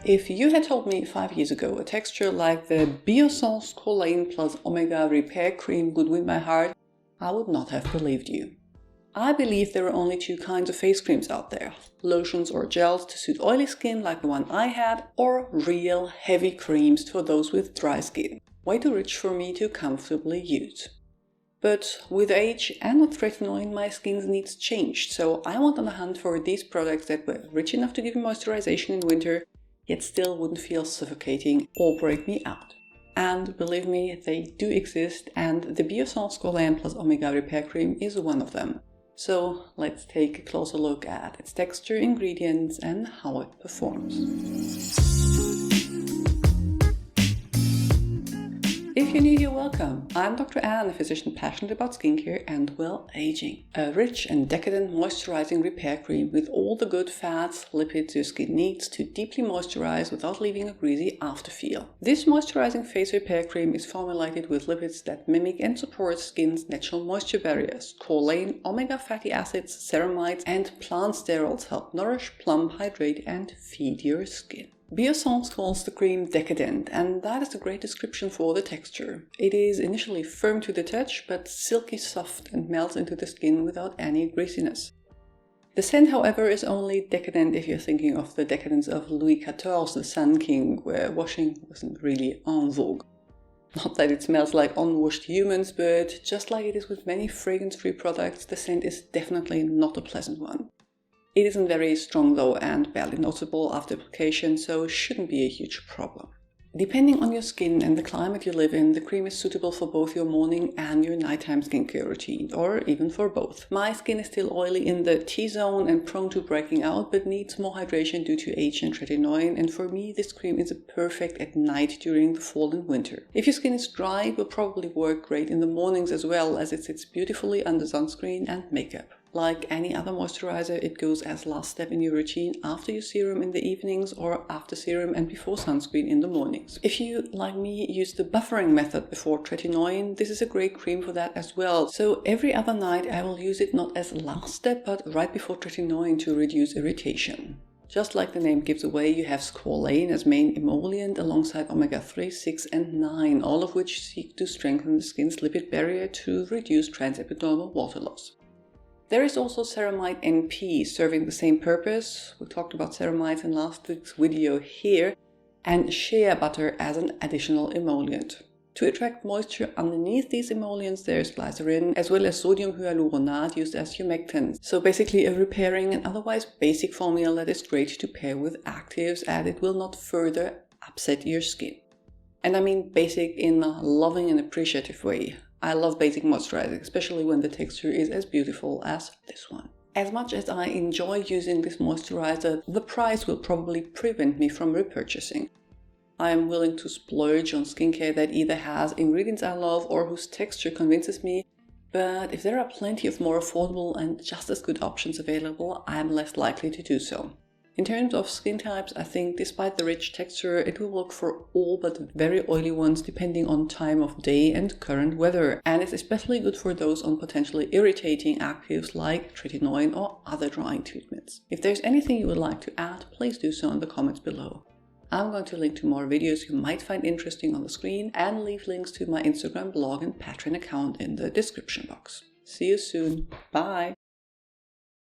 If you had told me 5 years ago a texture like the Biossance Squalane plus Omega Repair Cream would win my heart, I would not have believed you. I believe there are only two kinds of face creams out there, lotions or gels to suit oily skin like the one I had, or real heavy creams for those with dry skin, way too rich for me to comfortably use. But with age and with tretinoin, my skin's needs changed, so I went on the hunt for these products that were rich enough to give me moisturization in winter, yet still wouldn't feel suffocating or break me out. And believe me, they do exist, and the Biossance Squalane plus Omega Repair Cream is one of them. So let's take a closer look at its texture, ingredients and how it performs. If you're new here, welcome. I'm Dr. Anne, a physician passionate about skincare and well-aging. A rich and decadent moisturizing repair cream with all the good fats, lipids your skin needs to deeply moisturize without leaving a greasy afterfeel. This moisturizing face repair cream is formulated with lipids that mimic and support skin's natural moisture barriers. Squalane, omega fatty acids, ceramides and plant sterols help nourish, plump, hydrate and feed your skin. Biossance calls the cream decadent, and that is a great description for the texture. It is initially firm to the touch, but silky soft and melts into the skin without any greasiness. The scent, however, is only decadent if you're thinking of the decadence of Louis XIV, the Sun King, where washing wasn't really en vogue. Not that it smells like unwashed humans, but just like it is with many fragrance-free products, the scent is definitely not a pleasant one. It isn't very strong though and barely noticeable after application, so shouldn't be a huge problem. Depending on your skin and the climate you live in, the cream is suitable for both your morning and your nighttime skincare routine, or even for both. My skin is still oily in the T-zone and prone to breaking out, but needs more hydration due to age and tretinoin, and for me this cream is perfect at night during the fall and winter. If your skin is dry, it will probably work great in the mornings as well, as it sits beautifully under sunscreen and makeup. Like any other moisturizer, it goes as last step in your routine after your serum in the evenings or after serum and before sunscreen in the mornings. If you, like me, use the buffering method before tretinoin, this is a great cream for that as well. So every other night I will use it not as last step but right before tretinoin to reduce irritation. Just like the name gives away, you have Squalane as main emollient alongside omega-3, 6 and 9, all of which seek to strengthen the skin's lipid barrier to reduce transepidermal water loss. There is also ceramide NP serving the same purpose. We talked about ceramides in last week's video here, and shea butter as an additional emollient. To attract moisture underneath these emollients, there is glycerin as well as sodium hyaluronate used as humectants. So basically a repairing and otherwise basic formula that is great to pair with actives, and it will not further upset your skin. And I mean basic in a loving and appreciative way. I love basic moisturizing, especially when the texture is as beautiful as this one. As much as I enjoy using this moisturizer, the price will probably prevent me from repurchasing. I am willing to splurge on skincare that either has ingredients I love or whose texture convinces me, but if there are plenty of more affordable and just as good options available, I am less likely to do so. In terms of skin types, I think despite the rich texture, it will work for all but very oily ones depending on time of day and current weather, and it's especially good for those on potentially irritating actives like tretinoin or other drying treatments. If there's anything you would like to add, please do so in the comments below. I'm going to link to more videos you might find interesting on the screen and leave links to my Instagram blog and Patreon account in the description box. See you soon. Bye!